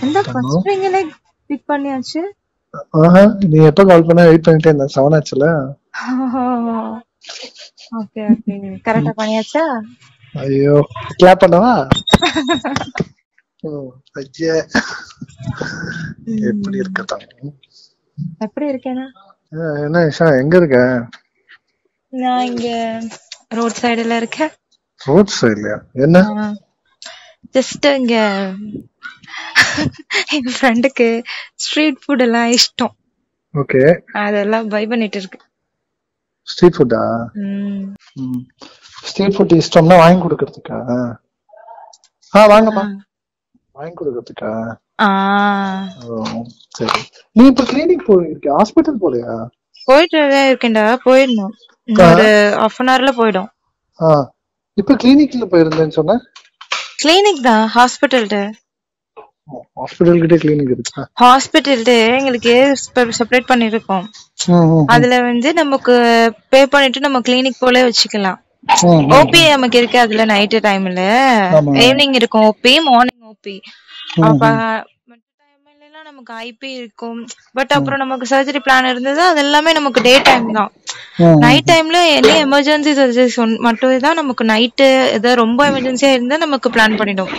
இந்த hello. First ரிங்ல click பண்ணியாச்சு. நீ எப்ப கால் பண்ண வெயிட் பண்ணிட்டே இருந்தேன். 7 ஆச்சுல. ஓகே ஓகே கரெக்டா பண்ணியாச்சா? ஐயோ கிளாப் பண்ணவா? ஐயே எப்படி இருக்கதா? எப்படி இருக்கேனா? என்ன இஷா எங்க இருக்க? நான் இங்க ரோட் சைடுல இருக்கேன். ரோட் சைடுலயா? என்ன? ஜஸ்ட் இங்க என் ஃப்ரெண்டுக்கு ஸ்ட்ரீட் ஃபுட் எல்லாம் இஷ்டம். ஓகே. அதெல்லாம் பை பண்ணிட்டு இருக்கு. ஸ்ட்ரீட் ஃபுட்டா? ஸ்ட்ரீட் ஃபுட் இஷ்டம்னா வாங்கி கொடுக்கறதுக்கா? வாங்கம்மா வாங்கி கொடுக்கறதுக்கா? சரி. நீ இப்ப கிளினிக் போயிருக்க, ஹாஸ்பிட்டல் போலையா? போயிட்டு இருக்கேன்டா, போயிடணும். ஒரு half an hourல போயிடும். இப்ப கிளினிக்ல போயிருந்தேன்னு சொன்ன. கிளினிக் தான், ஹாஸ்பிட்டல்ட்ட. ஹாஸ்பிட்டல் கிட்ட கிளினிக் இருக்கா? ஹாஸ்பிட்டல்ட்ட எங்களுக்கு செப்பரேட் பண்ணிருக்கோம். அதுல வந்து நமக்கு பே பண்ணிட்டு நம்ம கிளினிக் போல வச்சுக்கலாம். ஓபி நமக்கு இருக்கு அதுல நைட் டைம்ல. ஈவினிங் இருக்கும் ஓபி, மார்னிங் ஓபி. அப்ப நமக்கு ஐபி இருக்கும். பட் அப்புறம் நமக்கு சர்ஜரி பிளான் இருந்தது, அது எல்லாமே நமக்கு டே டைம் தான். நைட் டைம்ல என்ன எமர்ஜென்சி சர்ஜரி மட்டும் தான் நமக்கு நைட்டு ஏதாவது ரொம்ப எமர்ஜென்சியா இருந்தா நமக்கு பிளான் பண்ணிடும்.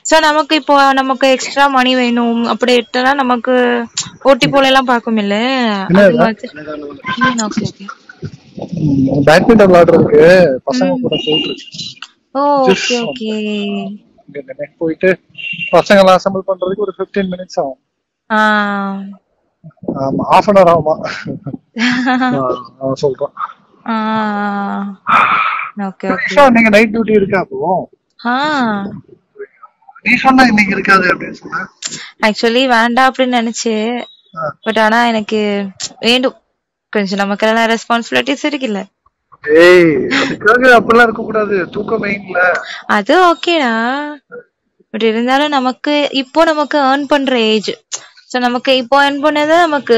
சோ நமக்கு இப்போ நமக்கு எக்ஸ்ட்ரா மணி வேணும் அப்படி இட்டனா நமக்கு ஓட்டி போல எல்லாம் பாக்கும் இல்ல, அது மாதிரி. Okay okay. பேட்மிண்டன் விளையாடுறதுக்கு பசங்க கூட போயிட்டு இருக்கு. Okay okay. போயிட்டு பசங்க எல்லாம் அசெம்பிள் பண்றதுக்கு ஒரு 15 minutes ஆகும். ஆமா, half an hour ஆகுமா? சொல்றோம். Okay okay. நீங்க நைட் டியூட்டி இருக்கா? அப்போ நீ சொன்னா இன்னைக்கு இருக்காது அப்படின்னு சொன்னா. ஆக்சுவலி வேண்டாம் அப்படின்னு நினைச்சு, பட் ஆனா எனக்கு வேண்டும். கொஞ்சம் நமக்கு எல்லாம் ரெஸ்பான்சிபிலிட்டிஸ் இருக்குல்ல. அதுக்காக அப்பெல்லாம் இருக்க கூடாது, தூக்கம் மெயின்ல. அது ஓகேடா, பட் இருந்தாலும் நமக்கு இப்போ நமக்கு ஏர்ன் பண்ற ஏஜ். சோ நமக்கு இப்போ ஏர்ன் பண்ணது நமக்கு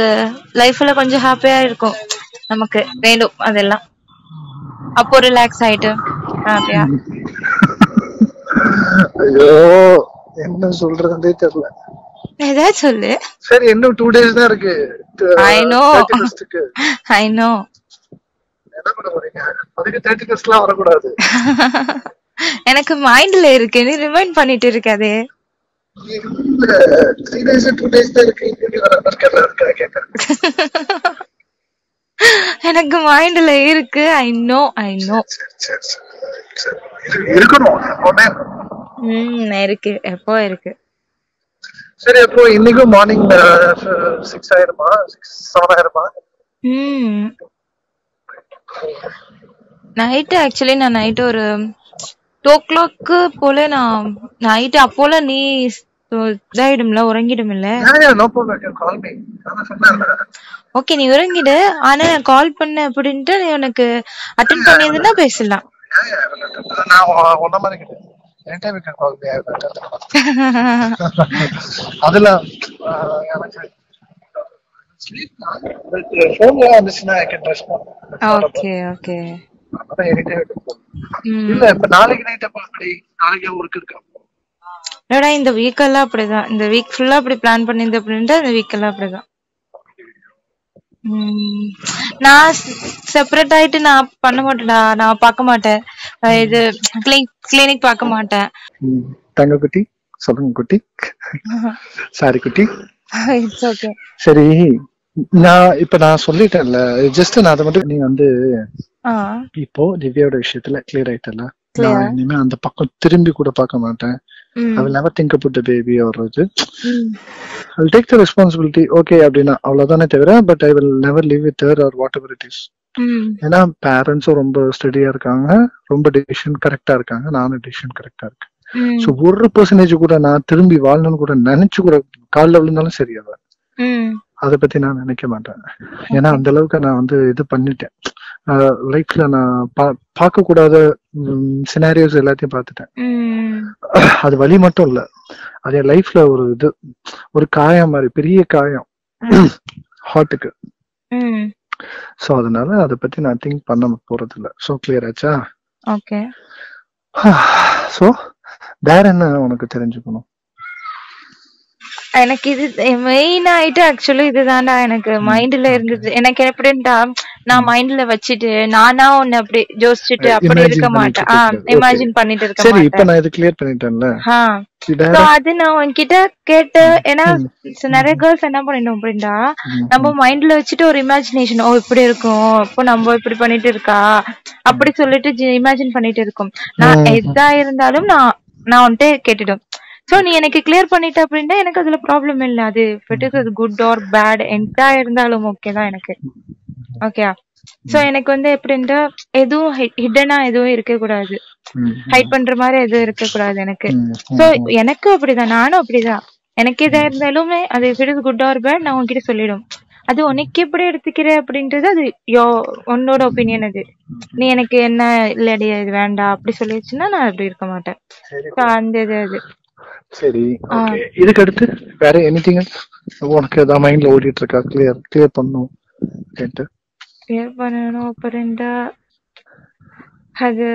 லைஃப்ல கொஞ்சம் ஹாப்பியா இருக்கும். நமக்கு வேண்டும் அதெல்லாம். அப்போ ரிலாக்ஸ் ஆயிட்டு ஹாப்பியா. ஐயோ என்ன சொல்றதே தெரியல. ஏதாவது சொல்லு. சரி, இன்னும் 2 days தான் இருக்கு. I know. என்ன பண்ண போறீங்க? அதுக்கு 31st எல்லாம் வரக்கூடாது. எனக்கு மைண்ட்ல இருக்கு, நீ ரிமைண்ட் பண்ணிட்டு இருக்காதே. 3 days 2 days தான் இருக்கு. எனக்கு மைண்ட்ல இருக்கு. I know. இருக்கணும். இருக்கு, எப்போ இருக்கு. சரி, அப்போ இன்னைக்கும் மார்னிங் 6 ஆயிருமா? 7 ஆயிருமா? நைட்டு ஆக்சுவலி நான் நைட்டு ஒரு 2 o'clock போல நான் நைட்டு அப்போல நீ இதாயிடும்ல, உறங்கிடும்ல. ஓகே, நீ உறங்கிடு. ஆனா நான் கால் பண்ண அப்படின்ட்டு நீ உனக்கு அட்டென்ட் பண்ணியதுன்னா பேசலாம். அதுல ஓகே ஓகே. இல்ல இப்ப நாளைக்கு நைட் அப்படி நாளைக்கு ஒர்க் இருக்கா? இல்லடா, இந்த வீக் எல்லாம் அப்படிதான். இந்த வீக் ஃபுல்லா அப்படி பிளான் பண்ணிருந்து அப்படின்ட்டு இந்த வீக் எல்லாம் அப்படிதான். நான் செப்பரேட் ஆயிட்டு நான் பண்ண மாட்டேன்டா. நான் பார்க்க மாட்டேன், இது கிளினிக் பார்க்க மாட்டேன். தங்க குட்டி, சொல்லுங்க குட்டி. சாரி குட்டி. It's okay. சரி, நான் சொல்லிட்டேன்ல, ஜஸ்ட் நான் அதை மட்டும் நீ வந்து இப்போ திவ்யாவோட விஷயத்துல கிளியர் ஆயிட்டல. நான் இனிமே அந்த பக்கம் திரும்பி கூட பார்க்க மாட்டேன். I will never think about the baby or it. I will take the responsibility. Okay அப்படின்னா அவ்வளவுதானே தவிர, but I will never live with her or whatever it is. ஏன்னா பேரண்ட்ஸும் ரொம்ப ஸ்டடியா இருக்காங்க, ரொம்ப டிசிஷன் கரெக்டா இருக்காங்க, நானும் டிசிஷன் கரெக்டா இருக்கேன். சோ 1% கூட நான் திரும்பி வாழணும்னு கூட நினைச்சு கூட காலில் விழுந்தாலும் சரி அதை பத்தி நான் நினைக்க மாட்டேன். ஏன்னா அந்த அளவுக்கு நான் வந்து இது பண்ணிட்டேன். லைஃப்ல நான் பார்க்க கூடாத சினாரியோஸ் எல்லாத்தையும் பார்த்துட்டேன். அது வலி மட்டும் இல்ல, அது என் லைஃப்ல ஒரு காயம் மாதிரி, பெரிய காயம் ஹார்ட்டுக்கு. சோ அதனால அதை பத்தி நான் திங்க் பண்ண போறது இல்ல. சோ கிளியர் ஆச்சா? ஓகே. சோ வேற என்ன உனக்கு தெரிஞ்சுக்கணும்? எனக்கு இது மெயின் ஆயிட்டு ஆக்சுவலி இதுதான்டா எனக்கு மைண்ட்ல இருந்தது. எனக்கு எப்படின்டா, நான் மைண்ட்ல வச்சுட்டு நானா ஒன்னு அப்படி யோசிச்சுட்டு அப்படி இருக்க மாட்டேன். இமேஜின் பண்ணிட்டு இருக்க மாட்டேன். சரி, இப்ப நான் இது கிளியர் பண்ணிட்டேன்ல. அது நான் உன்கிட்ட கேட்டு, ஏன்னா நிறைய கேர்ள்ஸ் என்ன பண்ணிட்டோம் அப்படின்டா, நம்ம மைண்ட்ல வச்சுட்டு ஒரு இமேஜினேஷன், ஓ இப்படி இருக்கும், இப்போ நம்ம இப்படி பண்ணிட்டு இருக்கா அப்படி சொல்லிட்டு இமேஜின் பண்ணிட்டு இருக்கோம். நான் எதா இருந்தாலும் நான் வந்துட்டு கேட்டுடும். சோ நீ எனக்கு கிளியர் பண்ணிட்ட அப்படின்னா எனக்கு அதுல ப்ராப்ளம் இல்ல. அது குட் ஆர் பேட் எந்தா இருந்தாலும் ஓகே தான் எனக்கு. ஓகே. சோ எனக்கு வந்து எப்படின்னா எதுவும் ஹிடனா எதுவும் இருக்க கூடாது, ஹைட் பண்ற மாதிரி எதுவும் இருக்க கூடாது எனக்கு. சோ எனக்கு அப்படிதான், நானும் அப்படிதான். எனக்கு எதா இருந்தாலுமே அது குட் ஆர் பேட் நான் உன்கிட்ட சொல்லிடும். அது உனக்கு எப்படி எடுத்துக்கிற அப்படின்றது அது உன்னோட ஒப்பீனியன். அது நீ எனக்கு என்ன இல்லடி இது வேண்டாம் அப்படி சொல்லிடுச்சுன்னா நான் அப்படி இருக்க மாட்டேன். அந்த இது அது சரி. ஓகே, இதுக்கு அடுத்து வேற எனிதிங் உனக்கு ஏதாவது மைண்ட்ல ஓடிட்டு இருக்கா? கிளியர் பண்ணணும் அப்படின்ட்டு. கிளியர் பண்ணணும் அப்படின்ட்டு அது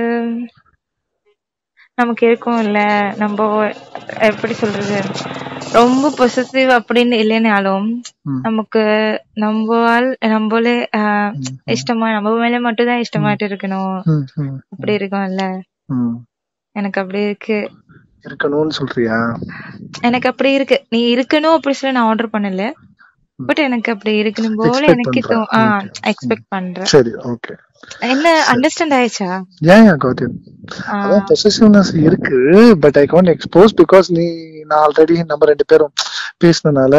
நமக்கு இருக்கும் இல்ல, நம்ம எப்படி சொல்றது, ரொம்ப பொசசிவ் அப்படின்னு இல்லைனாலும் நமக்கு நம்மளே இஷ்டமா, நம்ம மேல மட்டும் தான் இஷ்டமாட்டு இருக்கணும் அப்படி இருக்கும்ல. எனக்கு அப்படி இருக்கு. இருக்கணும்னு சொல்றியா? எனக்கு அப்படி இருக்கு. நீ இருக்கணும் அப்படி சொல்லி நான் ஆர்டர் பண்ணல, பட் எனக்கு அப்படி இருக்கணும் போல எனக்கு எக்ஸ்பெக்ட் பண்றேன். சரி, ஓகே. என்ன அண்டர்ஸ்டாண்ட் ஆயிடுச்சா? Got it. அதான் பொசசிவ்னஸ் இருக்கு, but I can't expose because நான் ஆல்ரெடி நம்ம ரெண்டு பேரும் பேசினனால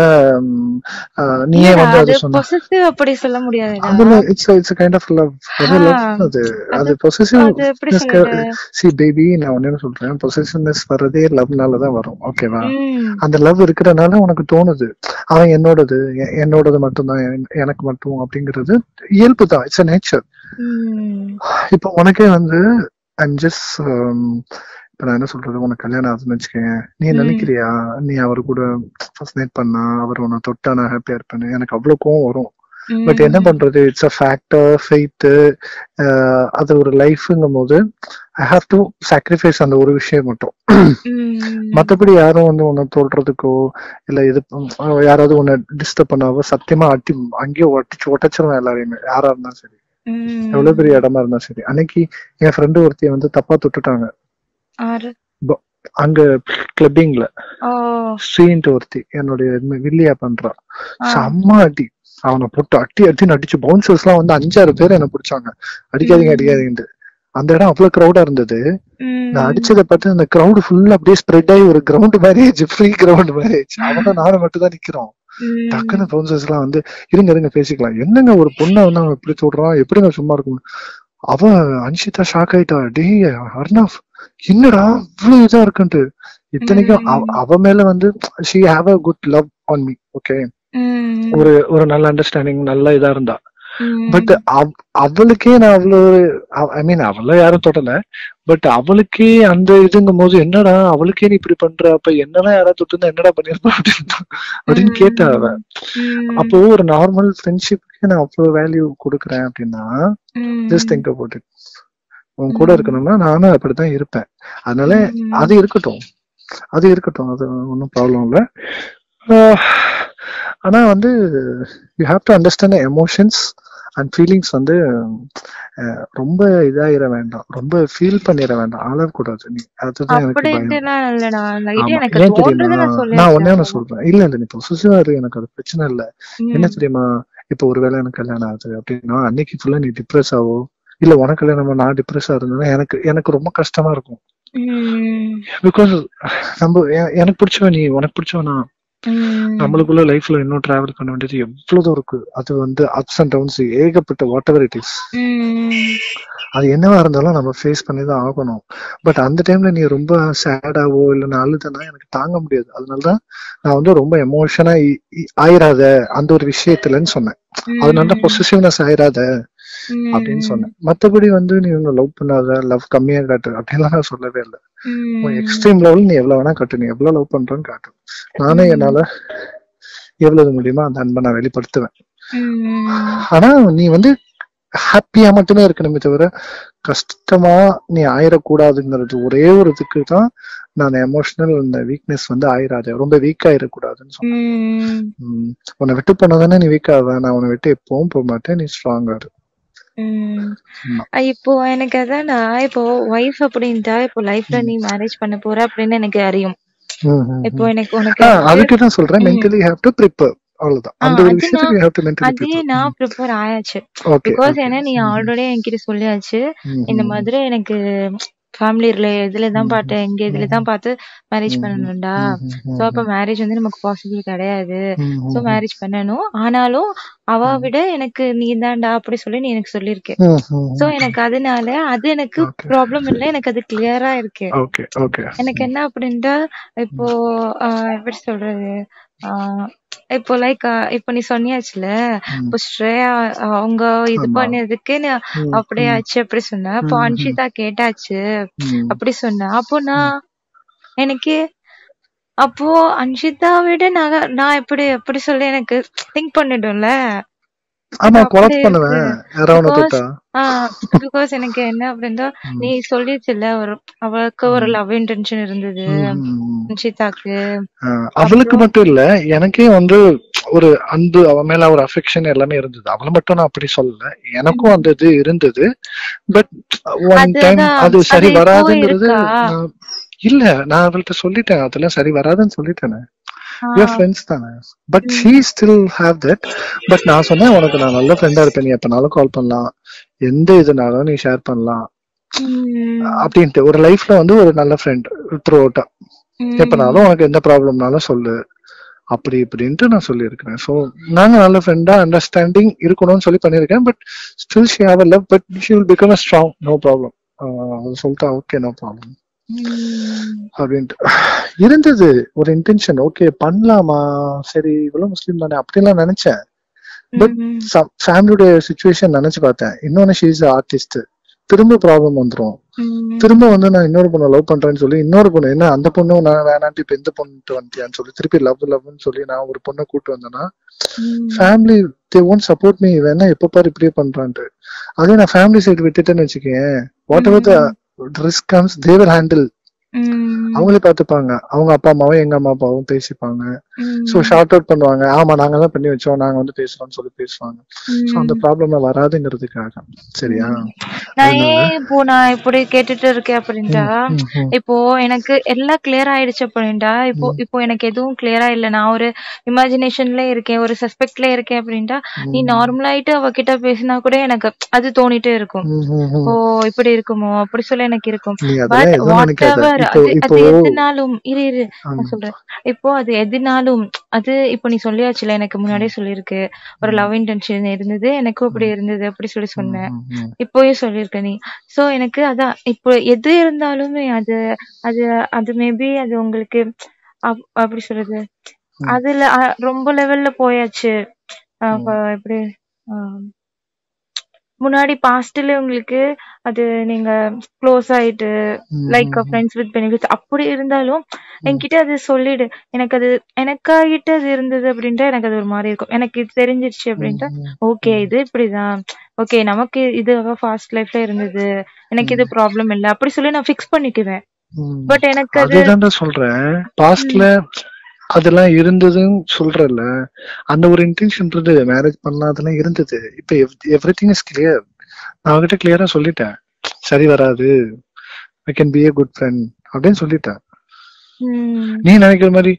நீயே வந்து அது சொன்ன. பொசசிவ் அப்படி சொல்ல முடியாது. அதுல இட்ஸ் கைண்ட் ஆஃப் லவ். அது பொசசிவ். see baby, நான் என்ன சொல்றேன், பொசசிவ்னஸ் வரதே லவ்னால தான் வரும். ஓகேவா? அந்த லவ் இருக்கறனால உனக்கு தோணுது அவன் என்னோடது மட்டும்தான், எனக்கு மட்டும் அப்படிங்கிறது இயல்பு தான். It's a nature. இப்ப உனக்கே வந்து இப்ப நான் என்ன சொல்றது, உனக்கு கல்யாணம் ஆகுதுன்னு வச்சுக்கேன், நீ நினைக்கிறியா நீ அவரு கூட ஃபர்ஸ்ட் நைட் பண்ணா அவர் உன்னை தொட்டா நான் ஹாப்பியா இருப்பேன்னு? எனக்கு அவ்வளவு கோவம் வரும். பட் என்ன பண்றது, இட்ஸ் அ ஃபேக்டர், ஃபெய்த், அது ஒரு லைஃப்ங்கும் போது ஐ ஹாவ் டு சாக்ரிஃபைஸ் அந்த ஒரு விஷயம் மட்டும். மத்தபடி யாரும் வந்து உன்னை சொல்றதுக்கோ இல்ல இது யாராவது உன்னை டிஸ்டர்ப் பண்ணாவோ சத்தியமா அங்கேயே ஒட்டச்சிருவேன் எல்லாரையுமே, யாரா இருந்தாலும் சரி, எவ்வளவு பெரிய இடமா இருந்தா சரி. அன்னைக்கு என் ஃப்ரெண்டு ஒருத்தைய வந்து தப்பா தொட்டுட்டாங்க அங்க கிளப்பிங்ல. ஸ்ரீன்ட்டு ஒருத்தி என்னுடைய வில்லியா பண்றா, செம்ம அடி. அவனை போட்டு அடின்னு அடிச்சு பவுன்சர்ஸ் எல்லாம் வந்து 5-6 பேர் என்ன பிடிச்சாங்க, அடிக்காதீங்கன்ட்டு. அந்த இடம் அவ்வளவு கிரௌடா இருந்தது. நான் அடிச்சதை பார்த்து அந்த கிரௌடு ஃபுல்லா அப்படியே ஸ்ப்ரெட் ஆகி ஒரு கிரவுண்ட் மாதிரி ஆயிடுச்சு, ஃப்ரீ கிரவுண்ட் மாதிரி ஆயிடுச்சு. அவனும் நானும் மட்டும் தான் நிக்கிறோம். டக்குன்னு பவுன்சர்ஸ் எல்லாம் வந்து இருங்க பேசிக்கலாம், என்னங்க ஒரு பொண்ணை வந்து அவன் எப்படி சொல்றான், எப்படிங்க சும்மா இருக்கும். அவ அன்ஷிதா ஷாக் ஆயிட்டா, டே அர்ணவ் என்னடா இவ்வளவு இதா இருக்குன்ட்டு. இத்தனைக்கும் அவ மேல வந்து she have a good love on me. Okay, ஒரு நல்ல அண்டர்ஸ்டாண்டிங், நல்ல இதா இருந்தா. பட் அவளுக்கே நான் அவ்வளவு, ஐ மீன் அவள யாரும் தொடல, பட் அவளுக்கே அந்த இதுங்கும் போது என்னடா அவளுக்கே நீ இப்படி பண்ற, அப்ப என்னதான் யாராவது தொட்டு என்னடா பண்ணிருப்பா அப்படின்னு கேட்டா அவ. அப்போ ஒரு நார்மல் ஃப்ரெண்ட்ஷிப்க்கு நான் அவ்வளவு வேல்யூ கொடுக்குறேன் அப்படின்னா ஜஸ்ட் திங்க் அபௌட் இட். உன் கூட இருக்கணும்னா நானும் அப்படித்தான் இருப்பேன். அதனால அது இருக்கட்டும், அது ஒன்னும் ப்ராப்ளம் இல்ல. ஆனா வந்து you have to understand emotions and feelings. வந்து ரொம்ப இதாயிர வேண்டாம், ரொம்ப ஃபீல் பண்ணிட வேண்டாம், ஆளக்கூடாது நீ. அதுதான் எனக்கு பயம். ஏன் தெரியுமா, நான் ஒண்ணு சொல்றேன், இல்ல நீ பொசசிவா இரு, எனக்கு அது பிரச்சனை இல்ல. என்ன தெரியுமா, இப்ப ஒருவேளை எனக்கு கல்யாணம் ஆகுது அப்படின்னா அன்னைக்கு ஃபுல்லா நீ டிப்ரெஸ் ஆவோ, இல்ல உனக்கு கல்யாணம் நான் டிப்ரெஸ் ஆகுதுன்னா எனக்கு ரொம்ப கஷ்டமா இருக்கும். பிகாஸ் நம்ம எனக்கு பிடிச்சவன் நீ, உனக்கு பிடிச்சவனா, நம்மளுக்குள்ள லைஃப்ல இன்னும் டிராவல் பண்ண வேண்டியது எவ்வளவு இருக்கு. அது வந்து அப்ஸ் அண்ட் டவுன்ஸ் ஏகப்பட்ட வாட் எவர் இட் இஸ், அது என்னவா இருந்தாலும் நம்ம ஃபேஸ் பண்ணிதான் ஆகணும். பட் அந்த டைம்ல நீ ரொம்ப சேடாவோ இல்ல அழுதுனா எனக்கு தாங்க முடியாது. அதனாலதான் நான் வந்து ரொம்ப எமோஷனா ஆயிராத அந்த ஒரு விஷயத்துலன்னு சொன்னேன். அதனால பொசசிவ்னஸ் ஆயிராத அப்படின்னு சொன்னேன். மத்தபடி வந்து நீ ஒன்னும் லவ் பண்ணாத, லவ் கம்மியா காட்டு அப்படின்லாம் நான் சொல்லவே இல்லை. எக்ஸ்ட்ரீம் லெவல் நீ எவ்வளவு வேணா காட்டு, நீ எவ்வளவு லவ் பண்றன்னு காட்டு. நானே என்னால எவ்வளவு முடியுமோ அந்த அன்பை நான் வெளிப்படுத்துவேன். ஆனா நீ வந்து ஹாப்பியா மட்டுமே இருக்கணுமே தவிர கஷ்டமா நீ ஆயிடக்கூடாதுங்கிறது ஒரே ஒரு இதுக்கு தான் நான் எமோஷனல் இந்த வீக்னஸ் வந்து ஆயிராது, ரொம்ப வீக்கா இருக்கக்கூடாதுன்னு சொன்னேன். உன்னை விட்டு போனதானே நீ வீக் ஆவ, நான் உன்னை விட்டு எப்பவும் போக மாட்டேன், நீ ஸ்ட்ராங்கா இரு. இப்போ எனக்கு அதான்டா, இப்போ ஒய்ஃப் அப்படின்ட்டா இப்போ லைஃப்ல நீ மேரேஜ் பண்ண போற அப்படின்னு எனக்கு அறியும். இப்போ எனக்கு உனக்கு அதுக்குதான் சொல்றேன், மென்டலி ஹேவ் டு ப்ரிப்பேர், அவ்வளவுதான். அந்த ஒரு விஷயத்துக்கு you have to mentally அதே prepare. நான் ப்ரிப்பேர் ஆயாச்சு. பிகாஸ் ஏன்னா நீ ஆல்ரெடி என்கிட்ட சொல்லியாச்சு, இந்த மாதிரி எனக்கு ஃபேமிலி இதுலதான் பார்த்தேன், எங்க இதுலதான் பார்த்து மேரேஜ் பண்ணணும்டா. சோ அப்ப மேரேஜ் வந்து நமக்கு பாசிபிள் கிடையாது, சோ மேரேஜ் பண்ணணும். ஆனாலும் அவ விட எனக்கு நீ தான்டா அப்படி சொல்லி நீ எனக்கு சொல்லிருக்க. சோ எனக்கு அதனால அது எனக்கு ப்ராப்ளம் இல்ல, எனக்கு அது கிளியரா இருக்கு. எனக்கு என்ன அப்படின்ட்டா இப்போ எப்படி சொல்றது, இப்போ லைக் இப்போ நீ சொன்னியாச்சுல, இப்போ ஸ்ரேயா அவங்க இது பண்ணதுக்கு அப்படியே ஆச்சு அப்படி சொன்ன. இப்போ அன்ஷிதா கேட்டாச்சு அப்படி சொன்ன. அப்போ நான் எனக்கு அப்போ அன்ஷிதா விட நான் எப்படி எப்படி சொல்லி எனக்கு திங்க் பண்ணிடும்ல. பிகாஸ் எனக்கு என்ன அப்படின்னா, நீ சொல்லிச்சுல ஒரு அவளுக்கு ஒரு லவ் இன்டென்ஷன் இருந்தது அன்ஷிதாக்கு. அவளுக்கு மட்டும் இல்ல, எனக்கே வந்து ஒரு அன்பு அவன் மேல ஒரு அஃபெக்ஷன் எல்லாமே இருந்தது. அவளை மட்டும் நான் அப்படி சொல்லல, எனக்கும் அந்த இது இருந்தது. பட் ஒன் டைம் அது சரி வராதுங்கிறது இல்ல, நான் அவள்கிட்ட சொல்லிட்டேன், அதெல்லாம் சரி வராதுன்னு சொல்லிட்டேன். Your friends தானே, but she still have that. But நான் சொன்னேன், உனக்கு நான் நல்ல ஃப்ரெண்டா இருப்பேன், நீ எப்பனாலும் கால் பண்ணலாம், எந்த இதுனாலும் நீ ஷேர் பண்ணலாம் அப்படின்ட்டு. ஒரு லைஃப்ல வந்து ஒரு நல்ல ஃப்ரெண்ட் த்ரூ அவுட்டா, எப்பனாலும் உனக்கு எந்த ப்ராப்ளம்னாலும் சொல்லு அப்படி இப்படின்ட்டு நான் சொல்லியிருக்கேன். ஸோ நாங்க நல்ல ஃப்ரெண்டா அண்டர்ஸ்டாண்டிங் இருக்கணும்னு சொல்லி பண்ணிருக்கேன். But still she have a love, but she will become a strong, no problem சொல்லிட்டா, ஓகே நோ ப்ராப்ளம் அப்படின்ட்டு இருந்தது ஒரு இன்டென்ஷன். ஓகே பண்ணலாமா, சரி இவ்வளவு முஸ்லீம் தானே அப்படிலாம் நினைச்சேன். பட் ஃபேமிலியோட சிச்சுவேஷன் நினைச்சு பார்த்தேன். இன்னொன்னு ஷீ இஸ் ஆர்டிஸ்ட், திரும்ப ப்ராப்ளம் வந்துரும். திரும்ப வந்து நான் இன்னொரு பொண்ணை லவ் பண்றேன்னு சொல்லி இன்னொரு பொண்ணு, என்ன அந்த பொண்ணு நான் வேணான்ட்டு இப்ப எந்த பொண்ணு வந்துட்டியான்னு சொல்லி திருப்பி லவ்னு சொல்லி நான் ஒரு பொண்ணை கூட்டு வந்தேன்னா family they won't support me. வேணா எப்ப பாரு இப்படியே பண்றான்ட்டு. அதே நான் ஃபேமிலி சைடு விட்டுட்டேன்னு வச்சுக்கேன், what ever the risk comes they will handle. அவங்களே பாத்துப்பாங்க, அவங்க அப்பா அம்மாவும் எங்க அம்மா அப்பாவும் பேசிப்பாங்க. சோ ஷார்ட் அவுட் பண்ணுவாங்க, ஆமா நாங்க தான் பண்ணி வச்சோம், நாங்க வந்து பேசுறோம்னு சொல்லி பேசுவாங்க. சோ அந்த ப்ராப்ளம் வராதுங்கிறதுக்காக. சரியா, நான் ஏன் இப்போ நான் இப்படி கேட்டுட்டு இருக்கேன் அப்படின்ட்டா, இப்போ எனக்கு எல்லாம் கிளியர் ஆயிடுச்சு அப்படின்ட்டா, இப்போ எனக்கு எதுவும் கிளியரா இல்ல, நான் ஒரு இமேஜினேஷன்ல இருக்கேன், ஒரு சஸ்பெக்ட்ல இருக்கேன் அப்படின்ட்டா, நீ நார்மலாயிட்டு அவகிட்ட பேசினா கூட எனக்கு அது தோணிட்டே இருக்கும், ஓ இப்படி இருக்குமோ அப்படி சொல்ல எனக்கு இருக்கும். பட் வாட் எவர் அது எதுனாலும் இரு நான் சொல்றேன். இப்போ அது எதுனாலும் அது இப்போ நீ சொல்லியாச்சுல, எனக்கு முன்னாடியே சொல்லிருக்கு ஒரு லவ் இன்டென்ஷன் இருந்தது, எனக்கும் அப்படி இருந்தது அப்படி சொல்லி சொன்னேன், இப்போயே சொல்லிருக்க நீ. சோ எனக்கு அதான் இப்போ எது இருந்தாலுமே அது அது அது மேபி அது உங்களுக்கு அப்படி சொல்றது, அதுல ரொம்ப லெவல்ல போயாச்சு. எப்படி முன்னாடி பாஸ்ட்ல உங்களுக்கு அது நீங்க க்ளோஸ் ஆயிட்டு லைக் ஃப்ரெண்ட்ஸ் வித் பெனிஃபிட்ஸ் அப்படி இருந்தாலும் என்கிட்ட அது சொல்லிடு, எனக்கு அது எனக்காகிட்ட அது இருந்தது அப்படின்ட்டு எனக்கு அது ஒரு மாதிரி இருக்கும். எனக்கு இது தெரிஞ்சிருச்சு அப்படின்ட்டு ஓகே இது இப்படிதான், ஓகே நமக்கு இது ஃபாஸ்ட் லைஃப்ல இருந்தது, எனக்கு இது ப்ராப்ளம் இல்ல அப்படி சொல்லி நான் ஃபிக்ஸ் பண்ணிக்குவேன். பட் எனக்கு அதுதான் சொல்றேன், பாஸ்ட்ல அதெல்லாம் இருந்ததுன்னு சொல்றல, அந்த ஒரு இன்டென்ஷன் இருந்தது, மேரேஜ் பண்ணலாம் அதெல்லாம் இருந்தது. இப்ப எவ்ரிதிங் இஸ் கிளியர். நான் அவகிட்ட கிளியரா சொல்லிட்டேன், சரி வராது, I can B A good friend அப்படின்னு சொல்லிட்டேன். நீ நினைக்கிற மாதிரி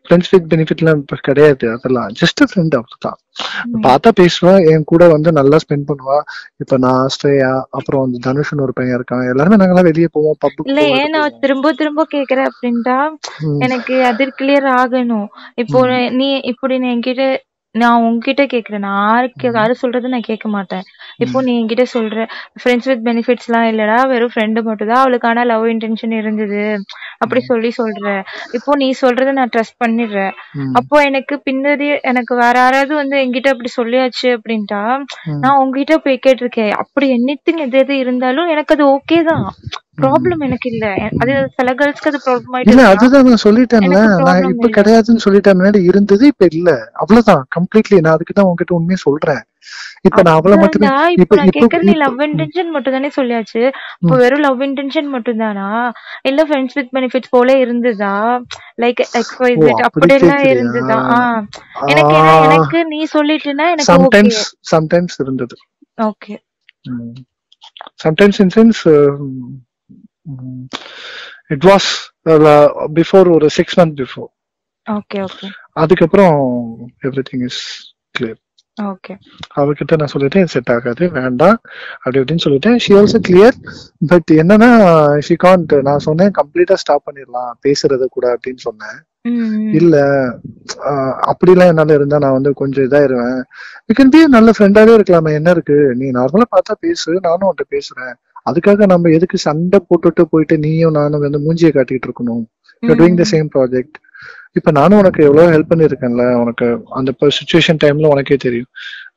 ஃப்ரெண்ட்ஸ் வித் பெனிஃபிட் எல்லாம் கிடையாது, அதெல்லாம் ஜஸ்ட் ஃப்ரெண்ட், அவ்வளவுதான். பார்த்தா பேசுவா, என் கூட வந்து நல்லா ஸ்பெண்ட் பண்ணுவா. இப்ப நான் ஸ்ரேயா, அப்புறம் வந்து தனுஷன் ஒரு பையன் இருக்கான், எல்லாருமே நாங்கெல்லாம் வெளியே போவோம், பப்புக்கு. இல்ல ஏன் நான் திரும்ப கேக்குறேன் அப்படின்ட்டா, எனக்கு அது கிளியர் ஆகணும். இப்போ நீ இப்படி நீ என்கிட்ட, நான் உங்ககிட்ட கேக்குறேன், நான் யாரு சொல்றது நான் கேட்க மாட்டேன். இப்போ நீ என்கிட்ட சொல்ற ஃப்ரெண்ட்ஸ் வித் பெனிஃபிட்ஸ் எல்லாம் இல்லடா, வெறும் ஃப்ரெண்டு மட்டும் தான், அவளுக்கான லவ் இன்டென்ஷன் இருந்தது அப்படி சொல்ற. இப்போ நீ சொல்றத நான் ட்ரஸ்ட் பண்ணிடுறேன். அப்போ எனக்கு பின்னாடி எனக்கு வேற யாராவது வந்து என்கிட்ட அப்படி சொல்லியாச்சு அப்படின்ட்டா, நான் உங்ககிட்ட போய் கேட்டிருக்கேன், அப்படி எனிதிங் எது இருந்தாலும் எனக்கு அது ஓகே தான், ப்ராப்ளம் எனக்கு இல்ல. அது சில கேர்ள்ஸ்க்கு அது ப்ராப்ளம் ஆயிடுச்சு. அதுதான் நான் சொல்லிட்டேன்ல, நான் இப்ப கிடையாதுன்னு சொல்லிட்டேன், முன்னாடி இருந்தது இப்ப இல்ல, அவ்வளவுதான் கம்ப்ளீட்லி. நான் அதுக்குதான் உங்ககிட்ட உண்மையை சொல்றேன். இப்ப நான் அவளை மட்டுமே இப்ப நான் கேக்குறது நீ லவ் இன்டென்ஷன் மட்டும் தானே சொல்லியாச்சு. இப்ப வெறும் லவ் இன்டென்ஷன் மட்டும் தானா, இல்ல ஃப்ரெண்ட்ஸ் வித் பெனிஃபிட்ஸ் போல இருந்ததா, லைக் XYZ அப்படி எல்லாம் இருந்ததா? எனக்கு நீ சொல்லிட்டுனா எனக்கு ஓகே. சம்டைம்ஸ் இருந்தது. Okay. Sometimes in sense it was before ஒரு 6 months பிஃபோர். Okay okay. அதுக்கப்புறம் எவ்ரிதிங் இஸ் கிளியர். ஓகே. அவகிட்ட நான் சொல்லிட்டேன் செட் ஆகாது வேண்டாம் அப்படி அப்படின்னு சொல்லிட்டேன். She also clear. பட் என்னன்னா ஷி காண்ட். நான் சொன்னேன் கம்ப்ளீட்டா ஸ்டாப் பண்ணிடலாம் பேசுறது கூட அப்படின்னு சொன்னேன். இல்ல அப்படிலாம் என்னால இருந்தா நான் வந்து கொஞ்சம் இதாயிருவேன். யூ கேன் பி நல்ல ஃப்ரெண்டாவே இருக்கலாமே, என்ன இருக்கு, நீ நார்மலா பார்த்தா பேசு, நானும் உன்கிட்ட பேசுறேன். அதுக்காக நம்ம எதுக்கு சண்டை போட்டுட்டு போயிட்டு நீயும் நானும் வந்து மூஞ்சியை காட்டிட்டு இருக்கணும். You doing the same project. இப்ப நானும் உனக்கு எவ்வளவு ஹெல்ப் பண்ணிருக்கேன்ல, உனக்கு அந்த சிச்சுவேஷன் டைம்ல உனக்கே தெரியும்.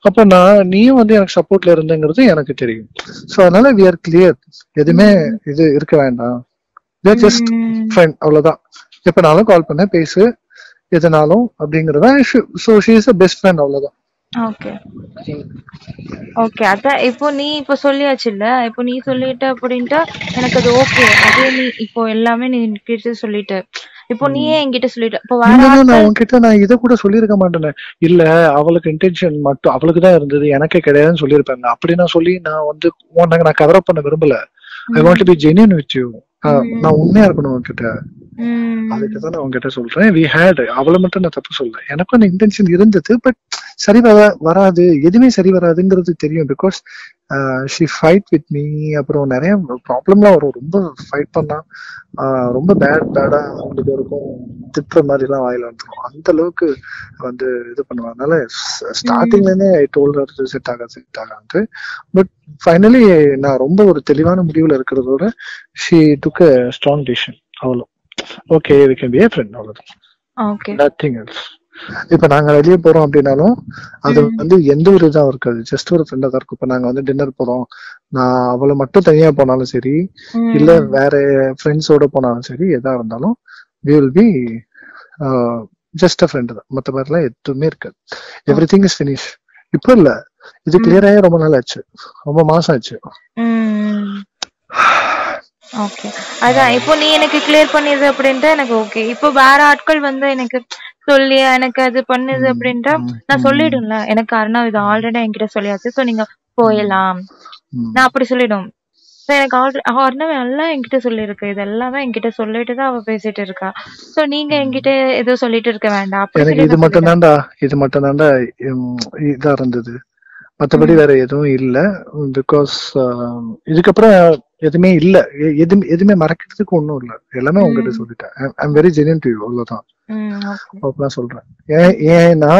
அப்ப நீயும் வந்து எனக்கு சப்போர்ட்ல இருந்தங்கிறது எனக்கு தெரியும். சோ அதனால வி ஆர் கிளியர். எதுவுமே இது இருக்க வேண்டாம். வி ஆர் ஜஸ்ட் ஃப்ரெண்ட், அவ்வளவுதான். எப்பனாலும் கால் பண்ண பேசு எதனாலும் அப்படிங்கறதா. So she is the best friend, அவ்வளவுதான். Okay okay. அதான் இப்போ நீ இப்போ சொல்லியாச்சுல்ல, இப்போ நீ சொல்லிட்ட அப்படின்ட்டா எனக்கு அது ஓகே. அதே நீ இப்போ எல்லாமே நீ கிட்ட சொல்லிட்ட, இப்போ நீயே என்கிட்ட சொல்லிட்ட. இப்போ நான் உன்கிட்ட நான் இத கூட சொல்லிருக்க மாட்டேனே. இல்ல அவளுக்கு இன்டென்ஷன் மட்டும் அவளுக்கு தான் இருந்தது, எனக்கே கிடையாதுன்னு சொல்லியிருப்பேன். அப்படி நான் சொல்லி நான் வந்து நான் கவர் அப் பண்ண விரும்பல. I want to be genuine with you. நான் உண்மையா இருக்கணும் உன்கிட்ட. அதுக்குதான் நான் உங்ககிட்ட சொல்றேன். வி ஹேட், அவளை மட்டும் நான் தப்பு சொல்ல, எனக்கும் அந்த இன்டென்ஷன் இருந்தது. பட் சரி வராது, எதுவுமே சரி வராதுங்கிறது தெரியும். Because she fight with me. அப்புறம் நிறைய ப்ராப்ளம்லாம் வரும். ரொம்ப ஃபைட் பண்ணா ரொம்ப பேடா அவங்களுக்கு இருக்கும். திட்டுற மாதிரி எல்லாம் வாயில வந்துடும். அந்த அளவுக்கு வந்து இது பண்ணுவாங்க. அதனால ஸ்டார்டிங்ல இருந்தே ஐ டோல்ட் ஹர் செட் ஆகாது. பட் ஃபைனலி நான் ரொம்ப ஒரு தெளிவான முடிவுல இருக்கிறதோட she took a strong decision. அவ்வளவு okay, we can be a friend, அவ்வளவுதான். Okay, nothing else. இப்ப நாங்க வெளியே போறோம் அப்படின்னாலும் அது வந்து எந்த ஒரு இதா இருக்காது, ஜஸ்ட் ஒரு ஃப்ரெண்டா தான் இருக்கும். இப்ப நாங்க வந்து டின்னர் போறோம், நான் அவளை மட்டும் தனியா போனாலும் சரி, இல்ல வேற ஃப்ரெண்ட்ஸோட போனாலும் சரி, எதா இருந்தாலும் we will be just a friend தான். மத்த மாதிரி எல்லாம் எதுவுமே இருக்காது. everything is finished. இப்ப இல்ல, இது கிளியர் ஆகி ரொம்ப நாள் ஆச்சு, ரொம்ப மாசம் ஆச்சு. ஓகே. அதான் இப்போ நீ எனக்கு கிளியர் பண்ணிது அப்படின்ட்டு எனக்கு ஓகே. இப்போ வேற ஆட்கள் வந்து எனக்கு சொல்லி எனக்கு அது பண்ணுது அப்படின்ட்டா நான் சொல்லிடும்ல, எனக்கு அருணா இது ஆல்ரெடி என்கிட்ட சொல்லியாச்சு, சோ நீங்க போயிடலாம், நான் அப்படி சொல்லிடும். எனக்கு அருணாவே எல்லாம் என்கிட்ட சொல்லிருக்கு, இது எல்லாமே என்கிட்ட சொல்லிட்டுதான் அவ பேசிட்டு இருக்கா. சோ நீங்க என்கிட்ட ஏதோ சொல்லிட்டு இருக்க வேண்டாம். எனக்கு இது மட்டும் தான்டா இதா இருந்தது, மத்தபடி வேற எதுவும் இல்ல. பிகாஸ் இதுக்கப்புறம் எதுவுமே இல்ல, எதுவுமே மறக்கிறதுக்கு ஒண்ணும் இல்ல, எல்லாமே உங்ககிட்ட சொல்லிட்டேன். I am very genuine to you, அவ்வளவுதான். அப்பதான் சொல்றேன். ஏன்னா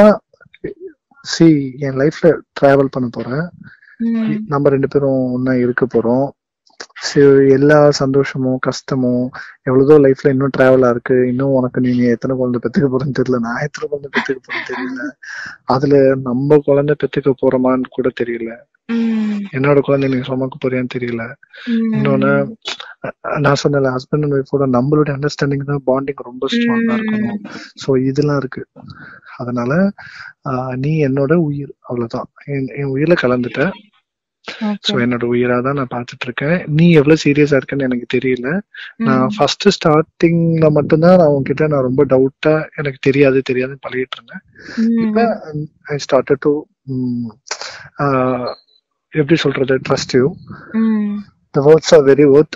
என் லைஃப்ல டிராவல் பண்ண போறேன், நம்ம 2 பேரும் ஒன்னா இருக்க போறோம். எல்லா சந்தோஷமும் கஷ்டமும் எவ்வளவோ லைஃப்ல இன்னும் டிராவலா இருக்கு. இன்னும் உனக்கு நீங்க எத்தனை குழந்தை பெத்துக்க போறேன்னு தெரியல, நான் எத்தனை குழந்தை பெத்துக்க போறேன்னு தெரியல, அதுல நம்ம குழந்தை பெத்துக்க போறோமான்னு கூட தெரியல, என்னோட குழந்தை நீங்க சுமக்க போறியான்னு தெரியல. இன்னொன்னு நான் சொன்ன ஹஸ்பண்ட் அண்ட் ஒய்ஃபோட நம்மளுடைய அண்டர்ஸ்டாண்டிங் தான், பாண்டிங் ரொம்ப ஸ்ட்ராங்கா இருக்கணும். சோ இதெல்லாம் இருக்கு. அதனால நீ என்னோட உயிர், அவ்வளவுதான். என் உயிர்ல கலந்துட்ட. சோ என்னோட உயிராதான் நான் பாத்துட்டு இருக்கேன். நீ எவ்வளவு சீரியஸா இருக்கேன்னு எனக்கு தெரியல. நான் ஃபர்ஸ்ட் ஸ்டார்டிங்ல மட்டும்தான் நான் உன்கிட்ட நான் ரொம்ப டவுட்டா எனக்கு தெரியாது பழகிட்டு இருந்தேன். இப்ப ஐ ஸ்டார்டட் டு எப்படி சொல்றது, trust you. the words are very worth.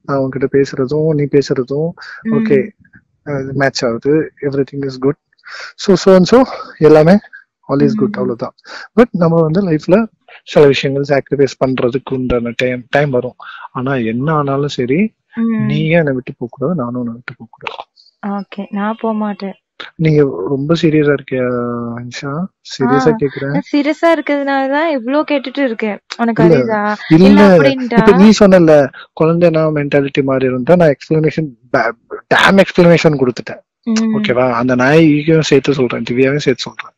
நான் உன்கிட்ட பேசுறதும் நீ பேசுறதும் ஓகே மேட்ச் ஆகுது, எவ்ரிதிங் இஸ் குட். ஸோ எல்லாமே ஆல் இஸ் குட், அவ்வளவுதான். பட் நம்ம வந்து லைஃப்ல சில விஷயங்கள் சாக்ரிஃபைஸ் பண்றதுக்கு உண்டான டைம் வரும். ஆனா என்ன ஆனாலும் சரி, நீயே என்னை விட்டு போக கூடாது, நானும் உன்னை விட்டு போக கூடாது. ஓகே, நான் போக மாட்டேன். நீங்க ரொம்ப சீரியஸா இருக்கியா அனிஷா? சீரியஸா கேக்குறேன். சீரியஸா இருக்கிறதுனாலதான் இவ்ளோ கேட்டுட்டு இருக்கேன். உனக்கு அறியுதா? இல்ல இப்ப நீ சொன்னல குழந்தைனா மென்டாலிட்டி மாதிரி இருந்தா, நான் எக்ஸ்பிளனேஷன் கொடுத்துட்டேன். ஓகேவா? அந்த நாயையும் சேர்த்து சொல்றேன், திவ்யாவையும் சேர்த்து சொல்றேன்,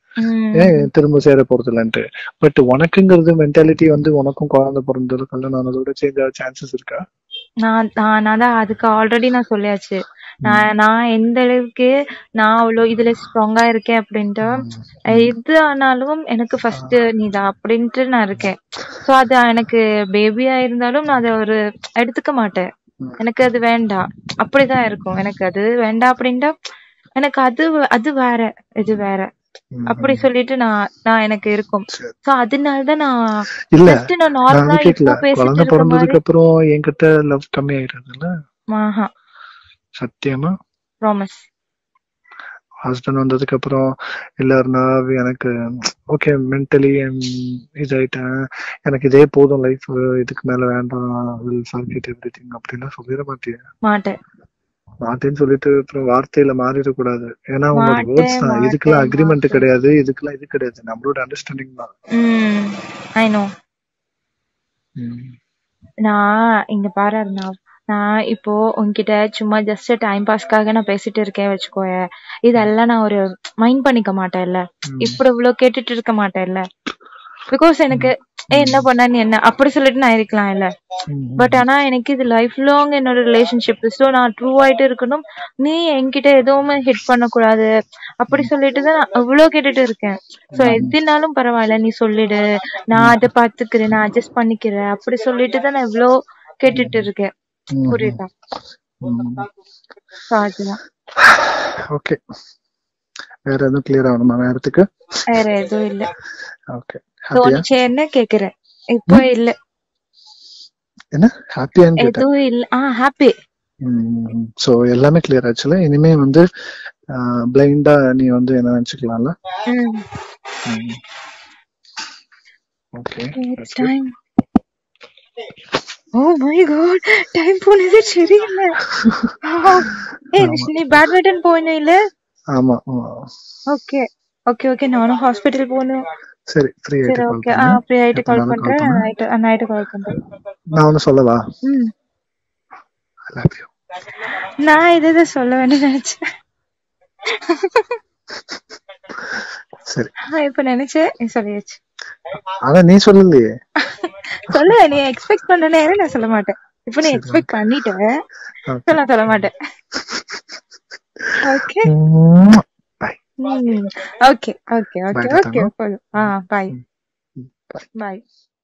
ஏன் திரும்ப சேர போறது இல்லன்ட்டு. பட் உனக்குங்கிறது மென்டாலிட்டி வந்து உனக்கும் குழந்தை பிறந்தது கல்யாணம் ஆனதோட சேஞ்ச் ஆக சான்சஸ் இருக்கா? நான் அதுக்கு ஆல்ரெடி நான் சொல்லியாச்சு. நான் எந்த அளவுக்கு நான் அவ்வளவு இதுல ஸ்ட்ராங்கா இருக்கேன் அப்படின்ட்டு எது ஆனாலும் எனக்கு ஃபர்ஸ்ட் நீதான் அப்படின்ட்டு நான் இருக்கேன். சோ அது எனக்கு பேபியா இருந்தாலும் நான் அதை ஒரு எடுத்துக்க மாட்டேன். எனக்கு அது வேண்டாம் அப்படிதான் இருக்கும். எனக்கு அது வேண்டாம் அப்படின்ட்டா எனக்கு அது வேற இது வேற அப்படி சொல்லிட்டு நான் எனக்கு இருக்கும். சோ அதனாலதான் நான் நார்மலா இப்போ பேசிட்டு இருக்க மாதிரி அப்புறம் என்கிட்ட லவ் கம்மி ஆயிடுறதுல சத்தியமா ப்ராமிஸ். ஹஸ்பண்ட் வந்ததுக்கு அப்புறம் இல்லன்னா எனக்கு ஓகே மென்டலி இதாயிட்டேன், எனக்கு இதே போதும் லைஃப், இதுக்கு மேல வேண்டாம், வில் ஃபர்கெட் எவ்ரிதிங் அப்படின்லாம் சொல்லிட மாட்டேன்னு சொல்லிட்டு அப்புறம் வார்த்தையில மாறிடக்கூடாது. ஏன்னா உங்களோட வேர்ட்ஸ் தான், இதுக்கெல்லாம் அக்ரிமெண்ட் கிடையாது, இதுக்கெல்லாம் இது கிடையாது, நம்மளோட அண்டர்ஸ்டாண்டிங் தான். I know. நான் இங்க பாரு நான் இப்போ உன்கிட்ட சும்மா ஜஸ்ட் டைம் பாஸ்க்காக நான் பேசிட்டு இருக்கேன் வச்சுக்கோய, இதெல்லாம் நான் ஒரு மைண்ட் பண்ணிக்க மாட்டேன்ல, இப்படி இவ்வளவு கேட்டுட்டு இருக்க மாட்டேன்ல. பிகாஸ் எனக்கு என்ன பண்ண நீ என்ன அப்படி சொல்லிட்டு நான் இருக்கலாம் இல்ல. பட் ஆனா எனக்கு இது லைஃப் லாங் என்னோட ரிலேஷன்ஷிப். சோ நான் ட்ரூ ஆயிட்டு இருக்கணும், நீ என்கிட்ட எதுவுமே ஹிட் பண்ண கூடாது அப்படி சொல்லிட்டுதான் நான் அவ்வளவு கேட்டுட்டு இருக்கேன். சோ எதுனாலும் பரவாயில்ல நீ சொல்லிடு, நான் அதை பாத்துக்கிறேன், நான் அட்ஜஸ்ட் பண்ணிக்கிறேன் அப்படி சொல்லிட்டுதான் நான் இவ்வளவு கேட்டுட்டு இருக்கேன். புரியுதா? ஓகே, வேற எதுவும் கிளியர் ஆகணுமா? வேற எதுவும் இல்ல. ஓகே, என்ன கேக்குறேன் இப்போ இல்ல. என்ன ஹாப்பியான்னு கேட்டேன். எதுவும் இல்ல. ஹாப்பி. சோ எல்லாமே கிளியர் ஆச்சுல. இனிமே வந்து பிளைண்டா நீ வந்து என்ன நினைச்சுக்கலாம்ல. Okay. Oh my god, time போனது சரியில்லை. நீ பேட்மிண்டன் போனே இல்ல? ஆமா. ஓகே ஓகே ஓகே, நானும் ஹாஸ்பிடல் போகணும். சரி, ஃப்ரீ ஆயிட்டு ஓகே. ஃப்ரீ ஆயிட்டு கால் பண்றேன். நைட் கால் பண்றேன். நான் ஒன்னு சொல்லவா? I love you. நான் இதை சொல்ல வேண்டிய நினைச்சேன். சரி, இப்ப நினைச்சேன் சொல்லியாச்சு. ஆனா நீ சொல்லலையே. சொல்ல நீ எக்ஸ்பெக்ட் பண்ண நேரம் நான் சொல்ல மாட்டேன். இப்ப நீ எக்ஸ்பெக்ட் பண்ணிட்டேன், நான் சொல்ல மாட்டேன். Okay okay okay okay okay. Bye பாய்.